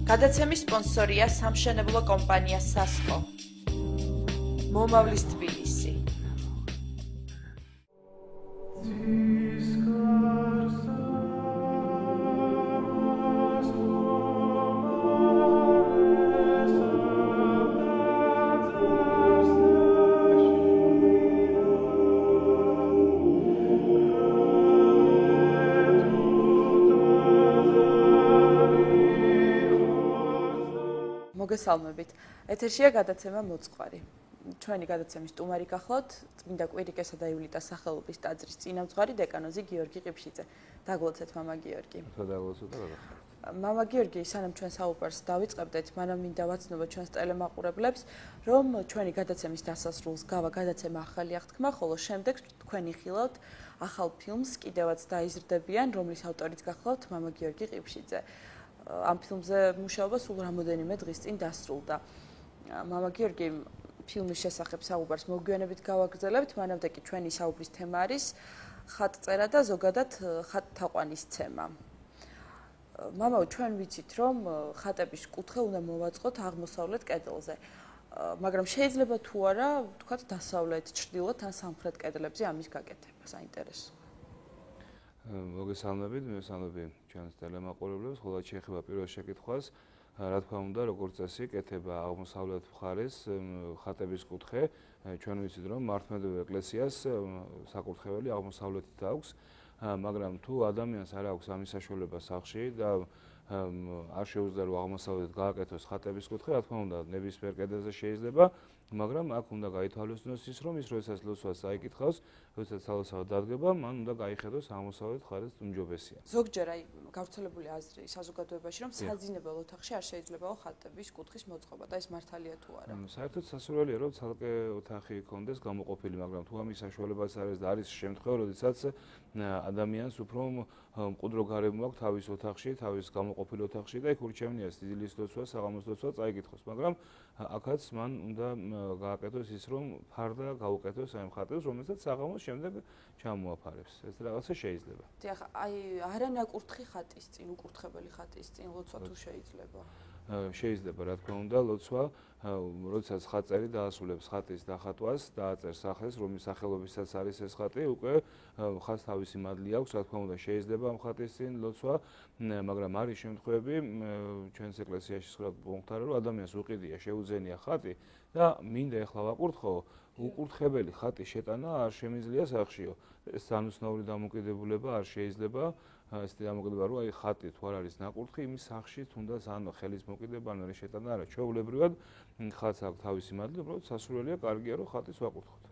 გადაცემის სპონსორია სამშენებლო კომპანია სასკო. მომავლის თბილისი. მოგესალმებით. ეთერშია გადაცემა მოწყваრი. ჩვენი გადაცემის სტუმარი გახლავთ წმინდა კვირიკესა და ივლიტას სახელობის ტაძრის წინამძღვარი დეკანოზი გიორგი ყიფშიძე. დაგლოცეთ მამა გიორგი. დაგლოცეთ და მამა გიორგი, სანამ ჩვენ საუბარს დავიწყებდეთ, მანამ მინდა ვაცნობა ჩვენს ტელემაყურებლებს, რომ ჩვენი გადაცემის დასასრულს გავა გადაცემა ახალი აღთქმა, ხოლო შემდეგ თქვენი ხილავთ ახალ ფილმს კიდევაც დაიზრდებიან, რომლის ავტორიც გახლავთ მამა გიორგი ყიფშიძე. ამ ფილმზე მუშაობა სულ რამოდენიმე დღის წინ დასრულდა. მამა გიორგი, ფილმის შესახებ საუბარს მოგვიანებით გავაგრძელებთ, მანამდე კი ჩვენი საუბრის თემა არის ხატწერა და ზოგადად ხატთაყვანისცემა. მამაო, ჩვენ ვიცით, რომ ხატების კუთხე უნდა მოვაწყოთ აღმოსავლეთ კედელზე. მაგრამ შეიძლება თუ არა, ვთქვათ, დასავლეთ, ჩრდილოეთ ან სამხრეთ კედლებზე ამის გაკეთება საინტერესოა. მოგესალმებით, მოგესალმებით ჩვენს ტელემაყურებლებს, ხოლო შეეხება პირველ შეკითხვას, რა თქმა უნდა, როგორც წესი, კეთება აღმოსავლეთ მხარეს ხატების კუთხე. ჩვენ ვიცით, რომ მართლმადიდებლურ ეკლესიას საკურთხეველი აღმოსავლეთით აქვს, მაგრამ თუ ადამიანს არ აქვს ამის საშუალება სახლში და არ შეუძლია რომ აღმოსავლეთით გააკეთოს ხატების კუთხე, რა თქმა უნდა, ნებისმიერ კედელზე შეიძლება, მაგრამ აქ უნდა გაითვალისწინოს ის, რომ ის როდესაც ლოცვას აიკითხავს, როდესაც სალოცავად დადგება, მან უნდა გაიხედოს აღმოსავლეთ მხარეს უმჯობესია. ზოგჯერ აი გავრცელებული აზრი საზოგადოებაში, რომ საძინებელ ოთახში არ შეიძლებაო ხატების კუთხის მოწყობა და ეს მართალია თუ არა? საერთოდ სასურველია, რომ ცალკე ოთახი იქონდეს გამოყოფილი, მაგრამ თუ ამის საშუალებაც არის და არის შემთხვევა, როდესაც ადამიანს უფრო მყუდრო გარემო აქვს თავის ოთახში, თავის გამოყოფილ ოთახში და იქ ურჩევნია სიძილის ლოცვა, საღამოს ლოცვა წაიკითხოს, მაგრამ აქაც მან უნდა გააკეთოს ის, რომ ფარდა გაუკეთოს ამ ხატებს, რომელსაც საღამოს შემდეგ ჩამოაფარებს. ეს რაღაცა შეიძლება. დიახ, აი არანაკურთხი ხატის წინ, უკურთხებელი ხატის წინ ლოცვა თუ შეიძლება? შეიძლება, რა თქმა უნდა, ლოცვა, როდესაც ხატწერი დაასრულებს ხატის დახატვას, დააწერს სახელს, რომლის სახელობისაც არის ეს ხატი, უკვე ხატს თავისი მადლი აქვს, რა თქმა უნდა, შეიძლება ამ ხატის წინ ლოცვა, მაგრამ არის შემთხვევები, ჩვენს ეკლესიაში სხვა პუნქტი, რომ ადამიანს უყიდია, შეუძენია ხატი და მინდა ეხლა ვაკურთხო, უკურთხებელი ხატის შეტანა არ შემიძლია სახლშიო. ეს სანუცნაური დამოკიდებულება არ შეიძლება. ესეთი დამოკიდებულება რომ აი ხატი თუ არ არის ნაკურთხი, იმის სახლში თუნდაც ან ხელის მოკიდება, ან შეტანა არა. ჩვეულებრივად ხატს აქვს თავისი მადლი, უბრალოდ სასურველია, კარგია რომ ხატის ვაკურთხოთ.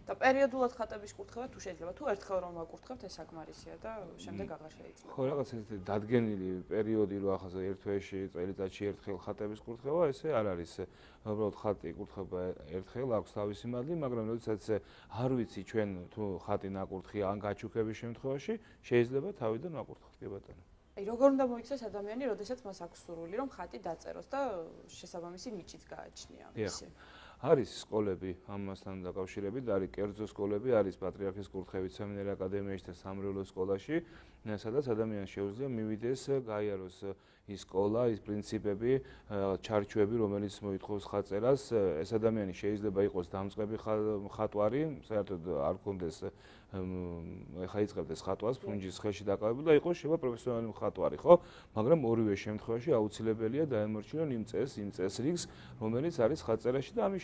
და პერიოდულად ხატების კურთხევა თუ შეიძლება, თუ ერთხელ რომ ვაკურთხებთ, ეს საკმარისია და შემდეგ აღარ შეიძლება. ხო, რაღაც ესეთი დადგენილი პერიოდი რო ახლა ერთ თვეში, წელიწადში ერთხელ ხატების კურთხევა, ესე არ არის. უბრალოდ ხატი იკურთხება ერთხელ, აქვს თავისი მადლი, მაგრამ როდესაც არ ვიცი ჩვენ თუ ხატი ნაკურთხია ან გაჩუქების შემთხვევაში, შეიძლება თავიდან ვაკურთხოთ, კი ბატონო. აი როგორ უნდა მოიქცეს ადამიანი, როდესაც მას აქვს სურვილი, რომ ხატი დაწეროს და შესაბამისი ნიჭიც გააჩნია მისი. არის სკოლები ამასთან დაკავშირებით, არის კერძო სკოლები, არის პატრიარქის კურთხევით სემინარი აკადემიაში და სამრევლო სკოლაში, სადაც ადამიანს შეუძლია მივიდეს, გაიაროს ის სკოლა, ის პრინციპები, ჩარჩოები, რომელიც მოითხოვს ხატწერას. ეს ადამიანი შეიძლება იყოს დამწყები ხატვარი, საერთოდ არ კონდეს ეხა იწყებდეს ხატვას, ფუნჯის ხელში დაკავებული და იყოს შეიძლება პროფესიონალი მხატვარი, ხო? მაგრამ ორივე შემთხვევაში აუცილებელია დაემორჩილონ იმ წესრიგს, რომელიც არის ხატწერაში და ამის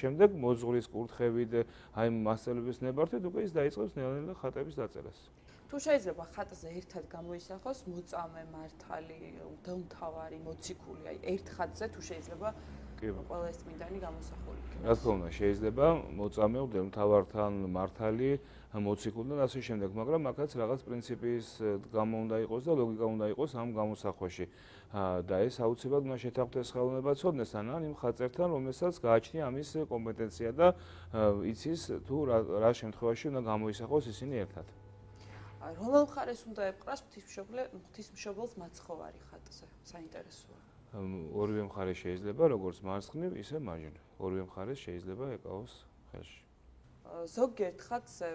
შემდეგ მოძღვრის კურთხევით, აი მასწავლებლების ნებართვით უკვე ის დაიწყებს ნელ-ნელა ხატების დაწერას. თუ შეიძლება ხატზე ერთად გამოისახოს მოწამე, მართალი, მღვდელმთავარი, მოციქული, აი ერთ ხატზე თუ შეიძლება ყველა ეს წმინდანი გამოსახული იქნება. რა თქმა უნდა, შეიძლება მოწამე, მღვდელმთავართან, მართალი, მოციქულთან და ასე შემდეგ, მაგრამ აქაც რაღაც პრინციპის გამო უნდა იყოს და ლოგიკა უნდა იყოს ამ გამოსახვაში. და ეს აუცილებლად უნდა შეთანხმდეს ხელოვნება ცოდნეს ან იმ ხატწერთან, რომელსაც გააჩნია ამის კომპეტენცია და იცის თუ რა შემთხვევაში უნდა გამოისახოს ისინი ერთად. რომელ მხარეს უნდა ეპყრას ღვთისმშობელს მაცხოვარი ხატზე? საინტერესოა. ორივე მხარე შეიძლება, როგორც მარცხნივ, ისე მარჯვნივ. ორივე მხარე შეიძლება ეკავოს ხელში. ზოგიერთ ხატზე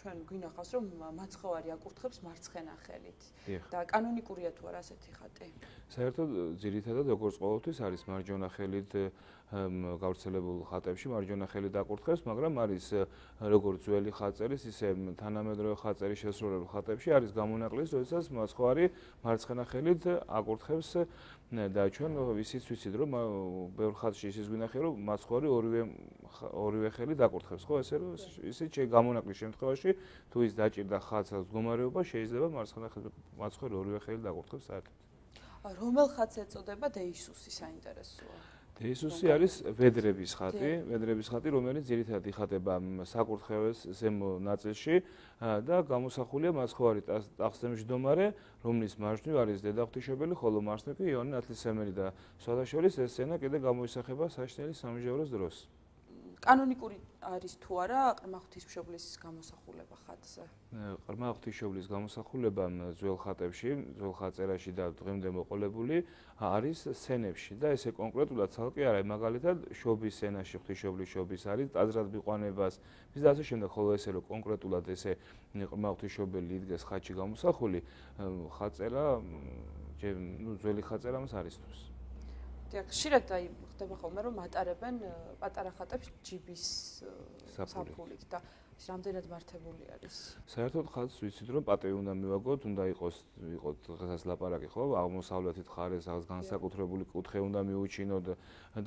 ჩვენ გვინახავს რომ მაცხოვარი აკურთხებს მარცხენა ხელით დიახ. და კანონიკურია თუ არა ასეთი ხატი? საერთოდ ძირითადად როგორც ყოველთვის არის მარჯვენა ხელით გავრცელებულ ხატებში მარჯვენა ხელით აკურთხებს, მაგრამ არის როგორც ძველი ხატწერის, ისე თანამედროვე ხატწერის შესრულებულ ხატებში არის გამონაკლისი, როდესაც მაცხოვარი მარცხენა ხელით აკურთხებს და ჩვენ ისიც ვიცით რომ ბევრ ხატში ისიც გვინახია რომ მაცხოვარი ორივე ხელით აკურთხებს, ხო, ესე რომ ისიც გამონაკლის შემთხვევაში თუ ის დაჭირდა ხატს მდგომარეობა შეიძლება მარცხენა ხელით მაცხოვარი ორივე ხელით აკურთხებს საერთოდ. რომელ ხატს ეწოდება დეისუსი საინტერესოა? დეისუსი არის ვედრების ხატი, რომელიც ძირითადად იხატება საკურთხევლის ზემო ნაწილში და გამოსახულია მაცხოვარი ტახტსემშდომარე, რომლის მარჯვნივ არის დედა ღვთისმშობელი, ხოლო მარცხნივ კი იოანე ნათლისმცემელი და სხვადასხვა ეს სცენა კიდე გამოისახება საშინელი სამსჯავროს დროს. კანონიკური არის თუ არა ყრმა ღვთისმშობლის გამოსახულება ხატზე? ყრმა ღვთისმშობლის გამოსახულება ძველ ხატებში, ძველ ხატწერაში და დღემდე მოყოლებული არის სცენებში და ესე კონკრეტულად ცალკე არა, მაგალითად შობის სცენაში ღვთისმშობლის შობის არის ტაძრად მიყვანებას, ის და ასე შემდეგ, ხოლო ესე რომ კონკრეტულად ესე ყრმა ღვთისმშობელი იდგეს ხატში გამოსახული, ხატწერა ძველი ხატწერა მას არ ისთვის. ხშირად ხდება ხოლმე რომ ატარებენ პატარა ხატებს ჯიბის საფულით და ის რამდენად მართებული არის? საერთოდ ხატს ვიცით რომ პატევი უნდა მივაგოთ, უნდა იყოს დღესაც ლაპარაკი ხო, აღმოსავლეთით ხარეს რაღაც განსაკუთრებული კუთხე უნდა მიუჩინოთ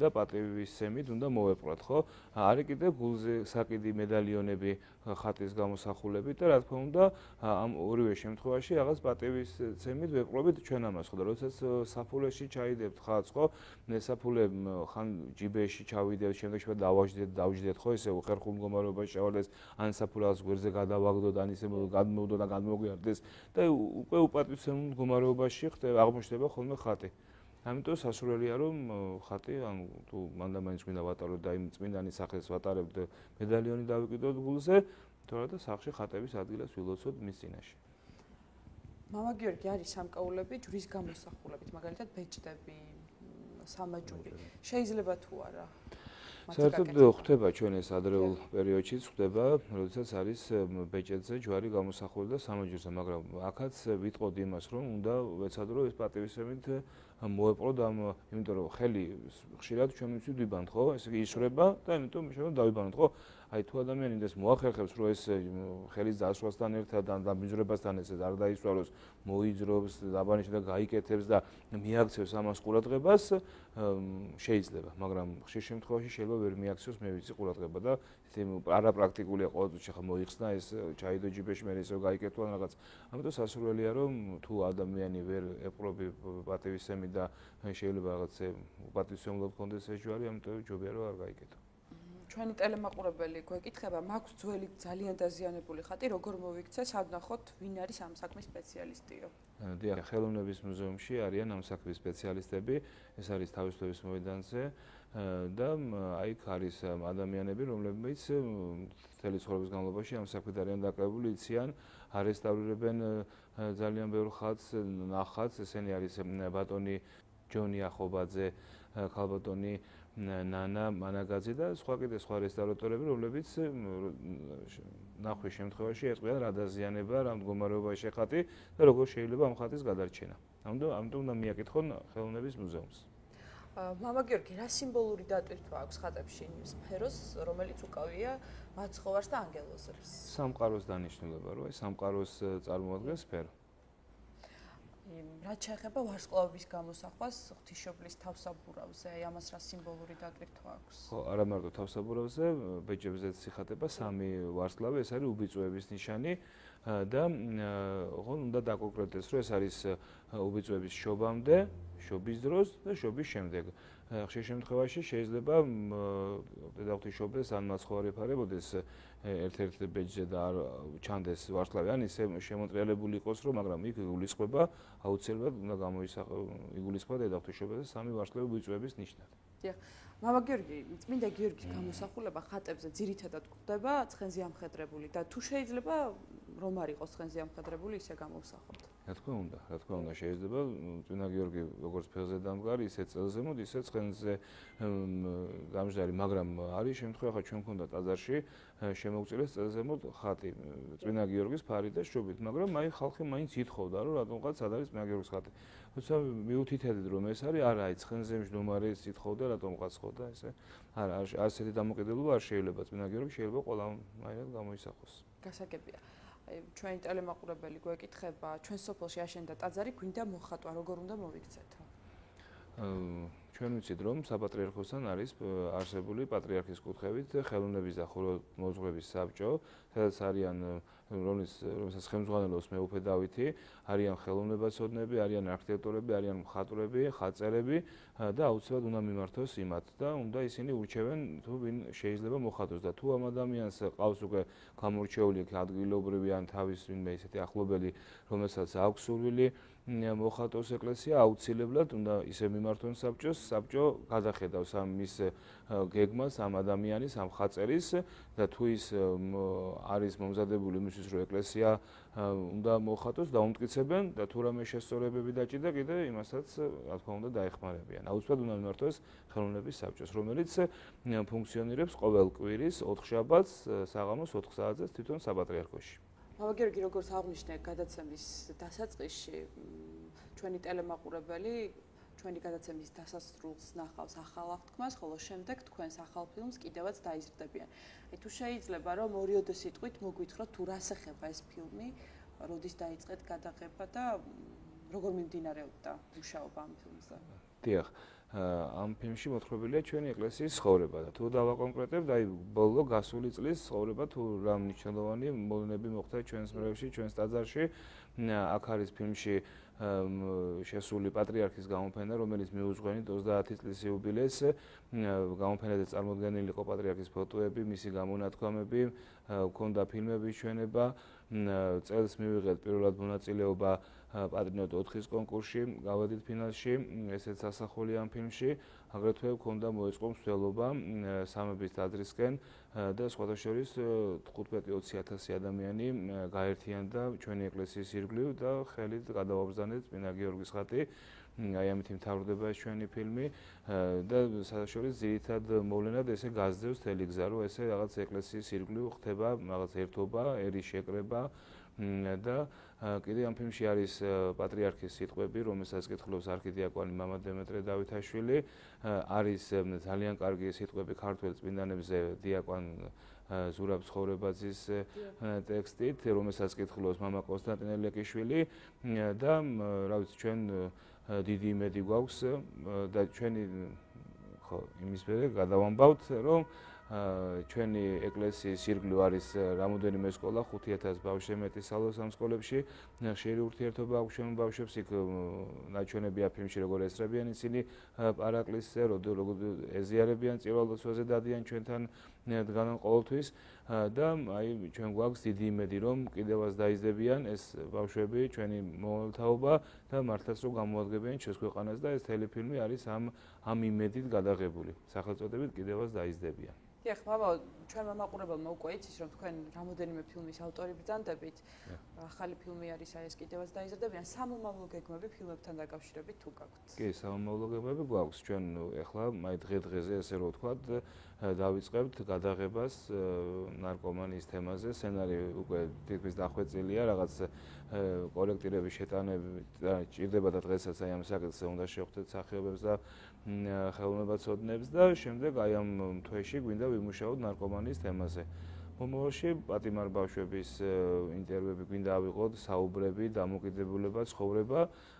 და პატევის სემით უნდა მოვეპყრათ, ხო? არის კიდე გულზე საკიდი მედალიონები ხატის გამოსახულებით და რა თქმა უნდა ამ ორივე შემთხვევაში რაღაც პატევის სემით ვეპყრობით ჩვენ ამას, ხო და როდესაც საფულეში ჩაიდებთ ხატს, ხო? საფულე ხან ჯიბეში ჩავიდეთ, შემდეგ დავაჯდეთ, ხო, ესე ხერხულ მდგომარეობაში ჩავარდეს, ან საფულას გვერდზე გადავაგდოთ, ან ისე გადმოვდოთ და გადმოგვიარდეს და უკვე უპატივცემულ მდგომარეობაში აღმოჩნდება ხოლმე ხატი. ამიტომ სასურველია რომ ხატი ან თუ მანდამაინც გვინდა ვატაროთ და იმ წმინდანის სახელს ვატარებთ მედალიონი დავიკიდოთ გულზე, თორემ და სახლში ხატების ადგილას ვილოცოთ მის წინაშე. მამა გიორგი არის სამკაულები ჯვრის გამოსახულებით, მაგალითად ბეჭდები, სამაჯური. შეიძლება თუ არა? საერთოდ ხდება ჩვენ ეს ადრეულ პერიოდშიც ხდება, როდესაც არის ბეჭედზე ჯვარი გამოსახული და სამაჯურზე, მაგრამ აქაც ვიტყოდი იმას, რომ უნდა ვეცადრო ეს პატივისცემით მოეპყროთ ამ, იმიტომ რომ ხელი ხშირად ჩვენ ვიცით ვიბანთ, ხო? ესე იგი ისვრება და იმიტომ შეიძლება დავიბანოთ, ხო? აი თუ ადამიანი ინდეს მოახერხებს, რომ ეს ხელის დასვასთან ერთად და ბიძრებასთან ესე არ დაისვაროს, მოიძრობს, დაბანიშნებს და გაიკეთებს და მიაქცევს ამას ყურადღებას, შეიძლება, მაგრამ ხშირ შემთხვევაში შეიძლება ვერ მიაქცევს, მე ვიცი ყურადღება და არაპრაქტიკულია ყოველთვის ხა მოიხსნა ეს ჩაიდო ჯიბეში მე ისე გაიკეთო ან რაღაც. ამიტომ სასურველია რომ თუ ადამიანი ვერ ეპყრობი პატივისცემით და შეიძლება რაღაც პატივისცემლად კონდეს ეს ჯვარი, ამიტომ ჯობია რომ არ გაიკეთო. ჩვენი ტელემაყურებელი გვეკითხება, მაქვს ძველი ძალიან დაზიანებული ხატი, როგორ მოვიქცე, სად ნახოთ, ვინ არის ამ საქმის სპეციალისტიო? დიახ, ხელოვნების მუზეუმში არიან ამ საქმის სპეციალისტები, ეს არის თავისუფლების მოედანზე და აიქ არის ადამიანები, რომლებიც მთელი ცხოვრების განმავლობაში ამ საქმით არიან დაკავებული, იციან, არესტავრირებენ ძალიან ბევრ ხატს, ნახატს, ესენი არის ბატონი ჯონი ახობაძე, ქალბატონი ნანა მანაგაძე და სხვა კიდე სხვა რესტავრატორები, რომლებიც ნახვის შემთხვევაში ეწყვიან რა დაზიანება, რა მდგომარეობაში ხატი და როგორ შეიძლება ამ ხატის გადარჩენა. ამიტომ უნდა მიაკითხონ ხელოვნების მუზეუმს. მამა გიორგი, რა სიმბოლური დატვირთვა აქვს ხატებში სფეროს, რომელიც უკავია მაცხოვარს და ანგელოზებს? სამყაროს დანიშნულება, რომ აი სამყაროს წარმოადგენს სფერო. რაც შეეხება ვარსკვლავების გამოსახვას ღვთისმშობლის თავსაბურავზე, აი ამას რა სიმბოლური დატვირთვა აქვს? ხო, არა მარტო თავსაბურავზე, ბეჭებზეც იხატება სამი ვარსკვლავი, ეს არის უბიწოების ნიშანი და ოღონდ უნდა დაკონკრეტდეს, რომ ეს არის უბიწოების შობამდე, შობის დროს და შობის შემდეგ. ხშირ შემთხვევაში შეიძლება დედა ღვთისმშობელს ან მაცხოვარი ეფარებოდეს ერთ-ერთ ბეჭდზე და არ ჩანდეს ვარსკვლავი, ან ისე შემოტრიალებული იყოს, რომ მაგრამ იქ იგულისხმება აუცილებლად უნდა იგულისხმება დედა ღვთისმშობელს სამი ვარსკვლავი უბიწოების ნიშნად. დიახ. მამა გიორგი, წმინდა გიორგის გამოსახულება ხატებზე ძირითადად გვხვდება ცხენზე ამხედრებული და თუ შეიძლება რომ არ იყოს ცხენზე ამხედრებული, ისე გამოვსახოთ. რა თქმა უნდა, შეიძლება წინა გიორგი როგორც ფეხზე დამდგარი, ისე წელზემოთ, ისე ცხენზე გამჟდარი, მაგრამ არის შემთხვევა, ხა ჩვენ გქონდა ტაძარში შემოგვწირეს წელზემოთ ხატი წინა გიორგის ფარი და შუბით, მაგრამ ხალხი მაინც ითხოვდა, რომ რატომღაც სად არის წინა გიორგის ხატი. თუმცა მიუთითებდით, რომ ეს არის, არა, აი ცხენზე მჯდომარე ითხოვდა, რატომღაც ხოდა ესე. არა, ასეთი დამოკიდებულება არ შეიძლება წინა გიორგი, შეიძლება ყველანაირად გამოისახოს. გასაგებია. ჩვენი ტელემაყურებელი გვეკითხება, ჩვენ სოფელში აშენდა ტაძარი, გვინდა მოხატვა, როგორ უნდა მოვიქცეთო? ჩვენ ვიცით, რომ საპატრიარქოსთან არის არსებული პატრიარქის კუთხევით ხელოვნების და ხუროთმოძღვრების საბჭო, სადაც არიან რომელსაც ხელმძღვანელობს მეუფე დავითი, არიან ხელოვნებაცოდნები, არიან არქიტექტორები, არიან მხატვრები, ხატწერები და აუცილებლად უნდა მიმართოს იმათ და უნდა ისინი ურჩევენ თუ ვინ შეიძლება მოხატოს და თუ ამ ადამიანს ყავს უკვე გამორჩეული ადგილობრივი ან თავის ვინმე ისეთი ახლობელი, რომელსაც აქვს სურვილი მოხატოს ეკლესია, აუცილებლად უნდა ისე მიმართონ საბჭოს, საბჭო გადახედავს ამ მის გეგმას, ამ ადამიანის, ამ ხაწერის და თუ ის არის მომზადებული იმისთვის, რომ ეკლესია უნდა მოხატოს, დაუმტკიცებენ და თუ რამე შესწორებები დაჭირდა, კიდე იმასაც რა თქმა უნდა დაეხმარებიან. აუცილებლად უნდა მიმართოს ხელოვნების საბჭოს, რომელიც ფუნქციონირებს ყოველ კვირის 4 შაბათს საღამოს 4 საათზე თვითონ საპატრიარქოში. მამა გიორგი, როგორც აღნიშნე გადაცემის დასაწყისში, ჩვენი ტელემაყურებელი ჩვენი გადაცემის დასასრულს ნახავს ახალ აღთქმას, ხოლო შემდეგ თქვენს ახალ ფილმს კიდევაც დაიზრდებიან. თუ შეიძლება რომ ორიოდე სიტყვით მოგვითხრათ თუ რას ეხება ეს ფილმი, როდის დაიწყეთ გადაღება და როგორ მიმდინარეობდა მუშაობა ამ ფილმზე? დიახ. ამ ფილმში მოთხრობილია ჩვენი ეკლესიის ცხოვრება და თუ დავაკონკრეტებთ, აი ბოლო გასული წლის ცხოვრება თუ რა მნიშვნელოვანი მოვლენები მოხდა ჩვენს მრევლში, ჩვენს ტაძარში. აქ არის ფილმში შესული პატრიარქის გამოფენა, რომელიც მიუძღვენით 30 წლის იუბილეს. გამოფენაზე წარმოდგენილი იყო პატრიარქის ფოტოები, მისი გამონათქვამები, ჰქონდა ფილმების ჩვენება. წელს მივიღეთ პირველად მონაწილეობა პატრინოთ 4-ის კონკურსში, გავედით ფინალში, ესეც ასახულია ამ ფილმში. აგრეთვე ჰქონდა მოეწყო მსვლელობა სამების ტაძრისკენ და სხვათა შორის 15-20 ადამიანი გაერთიანდა ჩვენი ეკლესიის ირგვლივ და ხელით გადავაბრძანეთ წინა გიორგის ხატი. აი ამით მთავრდება ეს ჩვენი ფილმი და საერთაშორის ძირითად მოვლენად ესე გასძევს მთელი გზა, რომ ესე რაღაც ეკლესიის ირგვლივ ხდება რაღაც ერთობა, ერის შეკრება და კიდე ამ ფილმში არის პატრიარქის სიტყვები, რომელსაც კითხულობს არქიდიაკვანი მამა დემეტრე დავითაშვილი, არის ძალიან კარგი სიტყვები ქართველ წმინდანებზე დიაკვან ზურაბ ცხოვრებაძის ტექსტით, რომელსაც კითხულობს მამა კონსტანტინე ლეკიშვილი და რა ვიცი ჩვენ დიდი იმედი გვაქვს და ჩვენი ხო იმის მერე გადავამბავთ, რომ ჩვენი ეკლესიის ირგვლივ არის რამოდენიმე სკოლა, 5000 ბავშვი მეტი სალოს ამ სკოლებში. ხშირი ურთიერთობა აქვს ჩვენ ბავშვებს, იქ ნაჩვენებია ფილმში როგორ ესწრებიან ისინი პარაკლისზე, როგორ ეზიარებიან წირვალოცვაზე დადიან ჩვენთან დგანან ყოველთვის და აი ჩვენ გვაქვს დიდი იმედი, რომ კიდევაც დაიზრდებიან ეს ბავშვები, ჩვენი მოვალთაობა და მართლაც რომ გამოადგებიან ჩვენს ქვეყანას და ეს ტელეფილმი არის ამ იმედით გადაღებული. სახელწოდებით კიდევაც დაიზრდებიან. დიახ, მამა, ჩვენმა მაყურებელმა უკვე იცის, რომ თქვენ რამოდენიმე ფილმის ავტორი ბრძანდებით. ახალი ფილმი არის აი ეს კიდევაც დაიზრდებიან. სამომავლო გეგმები ფილმებთან დაკავშირებით თუ გაქვთ? კი, სამომავლო გეგმები გვაქვს. ჩვენ ეხლა აი დღე-დღეზე ესე რომ ვთქვათ, დავიწყებთ გადაღებას ნარკომანიის თემაზე. სცენარი უკვე თითქმის დახვეწილია, რაღაც კოლექტივების შეტანებით ჭირდება და დღესაც აი ამ საკითხზე უნდა შევხვდეთ სახეობებს და ხელოვნებაცოდნებს და შემდეგ აი ამ თვეში გვინდა ვიმუშაოთ ნარკომანიის თემაზე. მომავალში პატიმარ ბავშვების ინტერვიუები გვინდა ავიღოთ, საუბრები, დამოკიდებულება, ცხოვრება.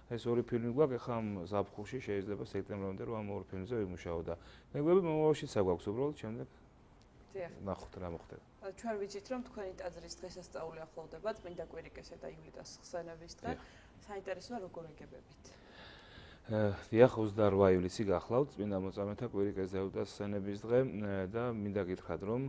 ეს ორი ფილმი გვაქვს, ახლა ამ ზაფხულში შეიძლება სექტემბრამდე რომ ამ ორ ფილმზე ვიმუშაოთ და მეგობრები მომავალშიც აგვაქვს უბრალოდ შემდეგ. დიახ. ნახოთ რა მოხდება. ჩვენ ვიცით, რომ თქვენი ტაძრის დღესასწაული ახლოვდება, წმინდა კვირიკესა და ივლიტას ხსენების დღე. საინტერესოა როგორ ეგებებით? დიახ, 28 ივლისი გახლავთ წმინდა მოწამეთა კვირიკეს და ივლიტას ხსენების დღე და მინდა გითხრათ, რომ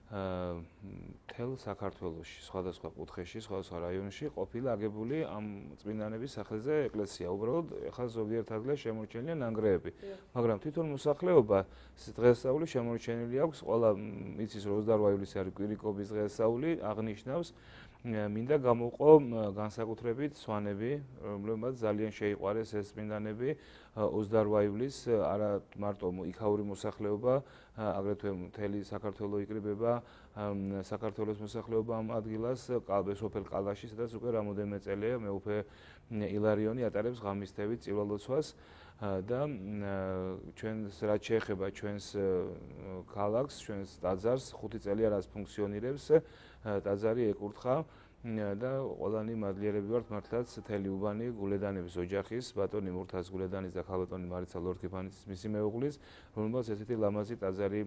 მთელ საქართველოში, სხვადასხვა კუთხეში, სხვადასხვა რაიონში ყოფილა აგებული ამ წმინდანების სახელზე ეკლესია. უბრალოდ ეხლა ზოგიერთ ადგილას შემორჩენილია ნანგრეები, მაგრამ თვითონ მოსახლეობა დღესასწაული შემორჩენილი აქვს. ყველა იცის, რომ 28 ივლისი არის კვირიკობის დღესასწაული, აღნიშნავს მინდა გამოვყო განსაკუთრებით სვანები, რომლებმაც ძალიან შეიყვარეს ეს წმინდანები 28 ივლისს არა მარტო იქაური მოსახლეობა, აგრეთვე მთელი საქართველო იკრიბება საქართველოს მოსახლეობა ამ ადგილას, სოფელ ყალაში, სადაც უკვე რამოდენიმე წელია მეუფე ილარიონი ატარებს ღამისთებით წირვალოცვას და ჩვენს რაც შეეხება ჩვენს ქალაქს, ჩვენს ტაძარს 5 წელია რაც ფუნქციონირებს, ტაძარი ეკურთხა და ყველანი მადლიერები ვართ მართლაც მთელი უბანი გულედანების ოჯახის, ბატონი მურთაზ გულედანის და ქალბატონი მარიცა ლორთქიფანის მისი მეუღლის, რომელმაც ესეთი ლამაზი ტაძარი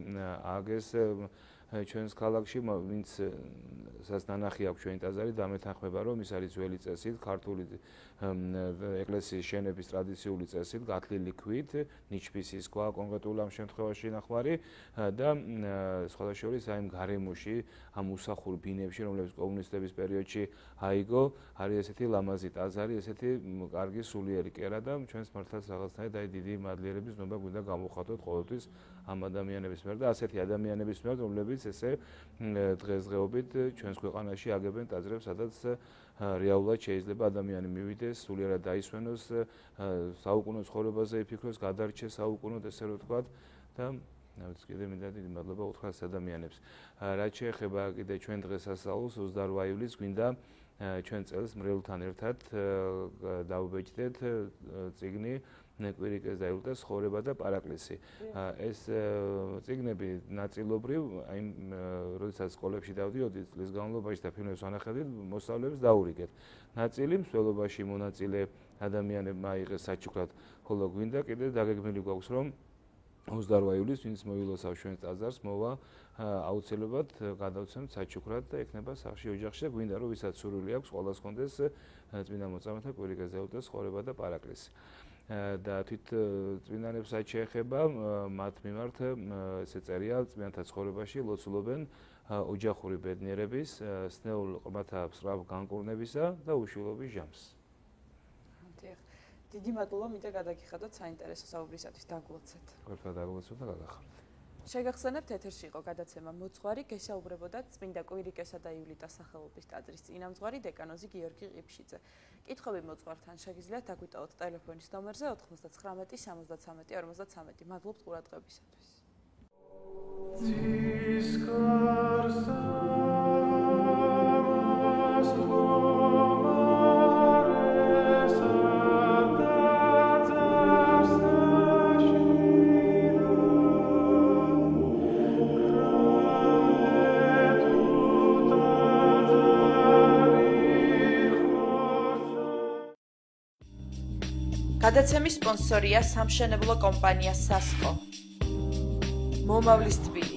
ააგეს ჩვენს ქალაქში, ვინც ნანახი აქვს ჩვენი ტაძარი, დამეთანხმება, რომ ის არის ძველი წესით, ქართული ეკლესიის შენების ტრადიციული წესით, გათლილი ქვით, ნიჩბისის ქვა კონკრეტულ ამ შემთხვევაში ნახვარი და სხვათა შორის აი ამ გარემოში, ამ უსახურ ბინებში, რომლებიც კომუნისტების პერიოდში აიგო, არის ესეთი ლამაზი ტაძარი, ესეთი კარგი სულიერი კერა და ჩვენს მართლაც რაღაცნაირად აი დიდი მადლიერების ნობა გვინდა გამოვხატოთ ყოველთვის ამ ადამიანების მიერ და ასეთი ადამიანების მიერ, რომლებიც ესე დღესდღეობით ჩვენს ქვეყანაში აგებენ ტაძრებს, სადაც რეალურად შეიძლება ადამიანი მივიდეს, სულიერად დაისვენოს, საუკუნო ცხოვრებაზე იფიქროს, გადარჩეს საუკუნოდ, ესე რომ ვთქვათ და კიდე მინდა დიდი მადლობა უთხრას ადამიანებს. რაც შეეხება კიდე ჩვენ დღესასწაულს 28 ივლისს გვინდა ჩვენ წელს მრევლთან ერთად დავუბეჭდეთ წიგნი კვირიკეს დაილუტეს ცხოვრება და პარაკლისი. ეს წიგნები ნაწილობრივ, აი, როდესაც სკოლებში დავდიოდი წლის განმავლობაში და ფილმებს ვანახავდი, მოსწავლეებს დაურიგეთ. ნაწილი მსვლელობაში მონაწილე ადამიანებმა აიღეს საჩუქრად, ხოლო გვინდა კიდე დაგეგმილი გვაქვს, რომ 28 ივლისს ვინც მოილოცავს ჩვენს ტაძარს, მოვა აუცილებლად გადავცემთ საჩუქრად და ექნება სახში ოჯახში და გვინდა რომ ვისაც სურვილი აქვს, ყველას კონდეს წმინდა მოწამეთა კვირიკეს დაილუტეს ცხოვრება და პარაკლისი. და თვით წმინდანებს რაც შეეხება, მათ მიმართ ესე წერია წმინდანთა ცხოვრებაში ლოცულობენ ოჯახური ბედნიერების, სნეულ ყმათა მსრაბ განკურნებისა და უშვილობის ჟამს. დიდი მადლობა, მინდა გადაგიხადოთ საინტერესო საუბრისათვის, დაგლოცეთ. გორფა დაგლოცოთ და გადახართ. შეგახსენებთ, ეთერში იყო გადაცემა მოძღვარი, გესაუბრებოდათ წმინდა კვირიკესა და ივლიტას სახელობის ტაძრის წინამძღვარი დეკანოზი გიორგი ყიფშიძე. კითხვები მოძღვართან შეგიძლიათ დაგვიტოვოთ ტელეფონის ნომერზე 99 73 53. მადლობთ ყურადღებისათვის. გადაცემის სპონსორია სამშენებლო კომპანია სასკო. მომავლის თბილი